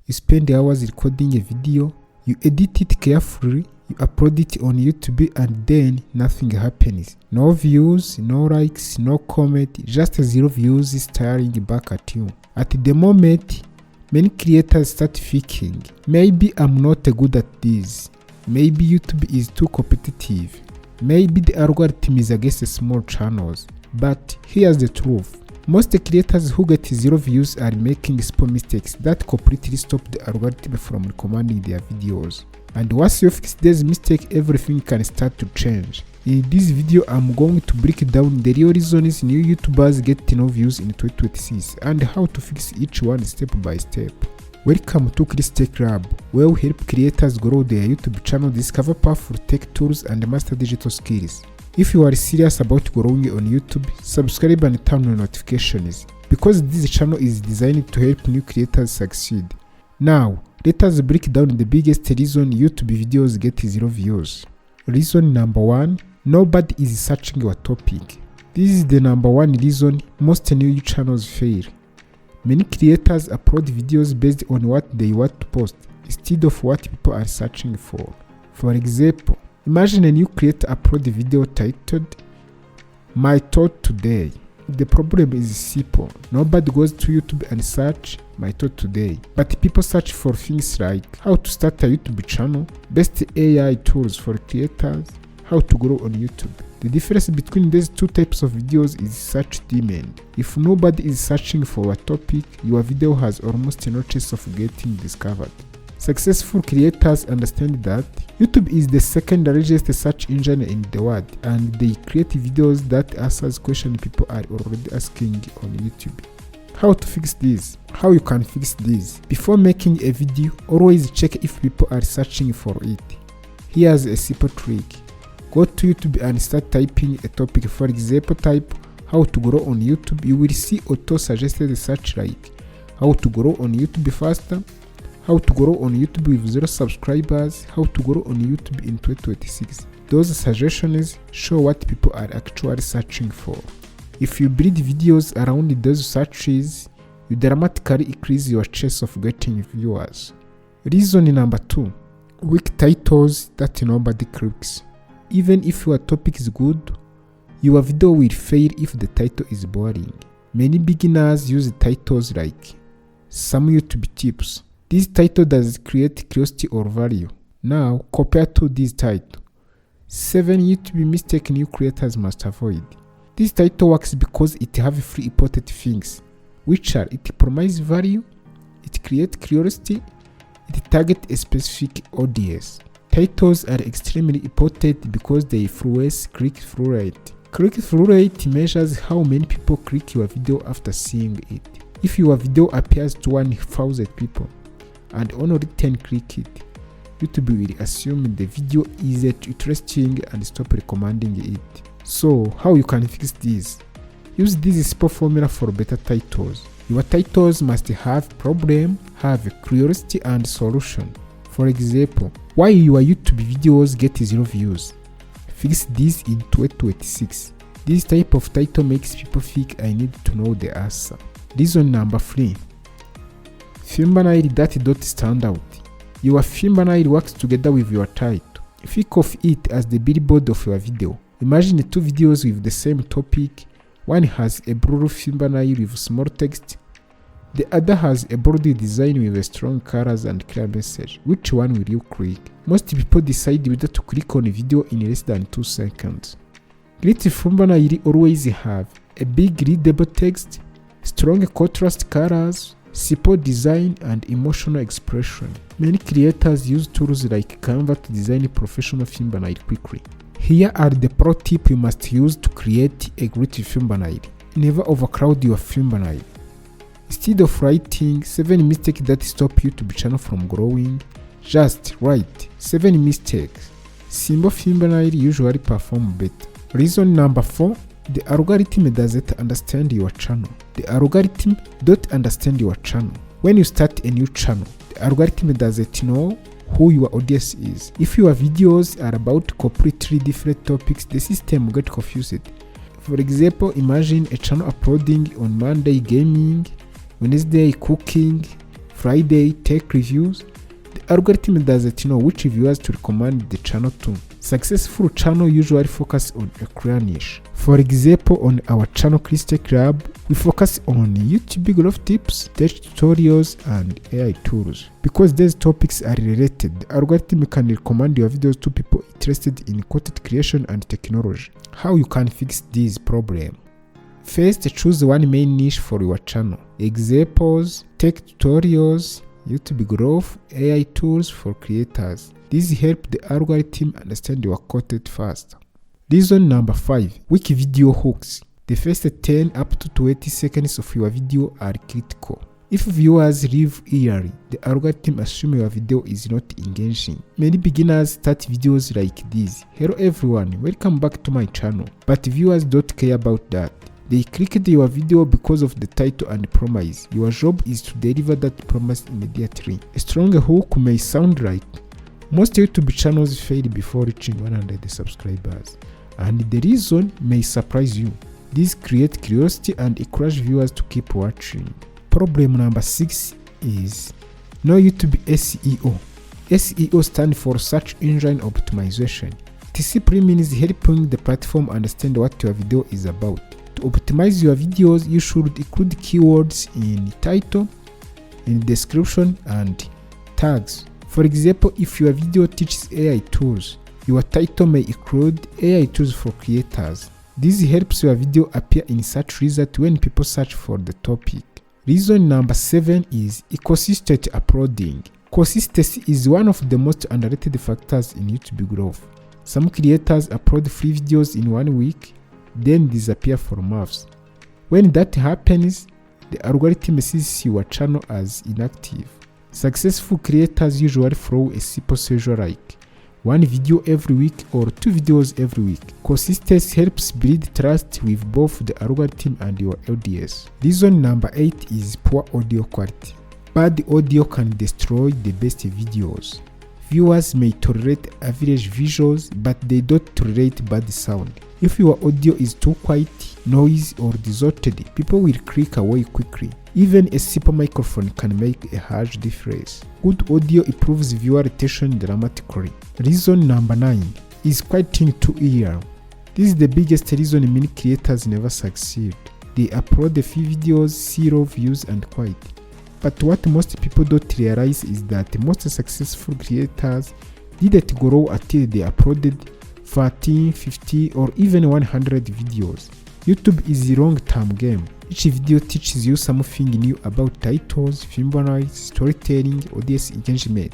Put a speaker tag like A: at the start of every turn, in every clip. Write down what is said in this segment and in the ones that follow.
A: You spend hours recording a video, you edit it carefully, you upload it on YouTube, and then nothing happens. No views, no likes, no comment, just 0 views staring back at you. At the moment, many creators start thinking, maybe I'm not good at this. Maybe YouTube is too competitive. Maybe the algorithm is against small channels. But here's the truth. Most creators who get 0 views are making small mistakes that completely stop the algorithm from recommending their videos. And once you fix this mistake, everything can start to change. In this video, I'm going to break down the real reasons new YouTubers get no views in 2026 and how to fix each one step by step. Welcome to Chris Tech Lab, where we help creators grow their YouTube channel, discover powerful tech tools, and master digital skills. If you are serious about growing on YouTube, subscribe and turn on notifications, because this channel is designed to help new creators succeed. Now, let us break down the biggest reason YouTube videos get 0 views. Reason number 1, nobody is searching your topic. This is the number 1 reason most new channels fail. Many creators upload videos based on what they want to post instead of what people are searching for. For example, imagine a new creator upload a video titled, "My Thought Today." The problem is simple. Nobody goes to YouTube and search "My Thought Today," but people search for things like how to start a YouTube channel, best AI tools for creators, how to grow on YouTube. The difference between these two types of videos is search demand. If nobody is searching for a topic, your video has almost no chance of getting discovered. Successful creators understand that YouTube is the second largest search engine in the world, and they create videos that answers questions people are already asking on YouTube. How to fix this? How you can fix this? Before making a video, always check if people are searching for it. Here's a simple trick. Go to YouTube and start typing a topic. For example, type "how to grow on YouTube." You will see auto-suggested search like "how to grow on YouTube faster," "how to grow on YouTube with 0 subscribers," "how to grow on YouTube in 2026. Those suggestions show what people are actually searching for. If you build videos around those searches, you dramatically increase your chance of getting viewers. Reason number 2, weak titles that nobody clicks. Even if your topic is good, your video will fail if the title is boring. Many beginners use titles like "some YouTube tips." This title does create curiosity or value. Now, compared to this title, 7 YouTube mistakes new creators must avoid. This title works because it has 3 important things, which are: it promises value, it creates curiosity, it targets a specific audience. Titles are extremely important because they influence click-through rate. Click-through rate measures how many people click your video after seeing it. If your video appears to 1,000 people and only 10 click it, YouTube will assume the video is interesting and stop recommending it. So, how you can fix this? Use this simple formula for better titles. Your titles must have problem, have curiosity, and solution. For example, why your YouTube videos get 0 views? Fix this in 2026. This type of title makes people think I need to know the answer. Reason number 3, thumbnail that don't stand out. Your thumbnail works together with your title. Think of it as the billboard of your video. Imagine 2 videos with the same topic. One has a blue thumbnail with small text. The other has a bold design with strong colors and clear message. Which one will you click? Most people decide whether to click on a video in less than 2 seconds. Great thumbnail always have a big readable text, strong contrast colors, simple design, and emotional expression. Many creators use tools like Canva to design a professional thumbnail quickly. Here are the pro tips you must use to create a great thumbnail. Never overcrowd your thumbnail. Instead of writing 7 mistakes that stop YouTube channel from growing, just write 7 mistakes. Simple thumbnail usually perform better. Reason number 4, the algorithm doesn't understand your channel. The algorithm don't understand your channel. When you start a new channel, the algorithm doesn't know who your audience is. If your videos are about completely different topics, the system will get confused. For example, imagine a channel uploading on Monday gaming, Wednesday cooking, Friday tech reviews, the algorithm doesn't know which viewers to recommend the channel to. Successful channels usually focus on a clear niche. For example, on our channel Chris Tech Lab, we focus on YouTube growth tips, tech tutorials, and AI tools. Because these topics are related, the algorithm can recommend your videos to people interested in content creation and technology. How you can fix this problem? First, choose one main niche for your channel. Examples: tech tutorials, YouTube growth, AI tools for creators. These help the algorithm understand your content faster. Reason number 5. Weak video hooks. The first 10 up to 20 seconds of your video are critical. If viewers leave early, the algorithm assumes your video is not engaging. Many beginners start videos like this: "Hello everyone, welcome back to my channel." But viewers don't care about that. They clicked your video because of the title and promise. Your job is to deliver that promise immediately. A strong hook may sound like, most YouTube channels fail before reaching 100 subscribers, and the reason may surprise you. This creates curiosity and encourages viewers to keep watching. Problem number 6 is no YouTube SEO. SEO stands for Search Engine Optimization. It simply means helping the platform understand what your video is about. To optimize your videos, you should include keywords in title, in description, and tags. For example, if your video teaches AI tools, your title may include AI tools for creators. This helps your video appear in search results when people search for the topic. Reason number 7 is consistent uploading. Consistency is one of the most underrated factors in YouTube growth. Some creators upload 3 videos in 1 week, then disappear for months. When that happens, the algorithm sees your channel as inactive. Successful creators usually follow a simple schedule like 1 video every week or 2 videos every week. Consistency helps build trust with both the algorithm and your audience. Reason number 8 is poor audio quality. Bad audio can destroy the best videos. Viewers may tolerate average visuals, but they don't tolerate bad sound. If your audio is too quiet, noisy, or distorted, people will click away quickly. Even a simple microphone can make a huge difference. Good audio improves viewer retention dramatically. Reason number 9 is quieting too early. This is the biggest reason many creators never succeed. They upload a few videos, see low views, and quit. But what most people don't realize is that most successful creators didn't grow until they uploaded 14, 50, or even 100 videos. YouTube is a long-term game. Each video teaches you something new about titles, thumbnails, storytelling, audience engagement.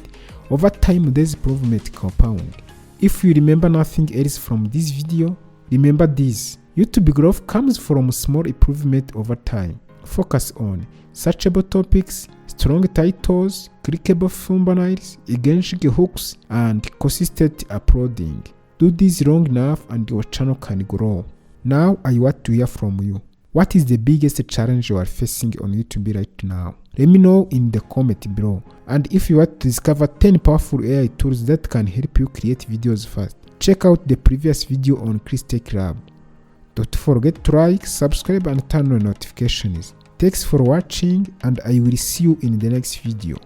A: Over time, this improvement compound. If you remember nothing else from this video, remember this: YouTube growth comes from small improvement over time. Focus on searchable topics, strong titles, clickable thumbnails, engaging hooks, and consistent uploading. Do this long enough and your channel can grow. Now I want to hear from you. What is the biggest challenge you are facing on YouTube right now? Let me know in the comment below. And if you want to discover 10 powerful AI tools that can help you create videos fast, check out the previous video on Chris Tech Lab. Don't forget to like, subscribe, and turn on notifications. Thanks for watching, and I will see you in the next video.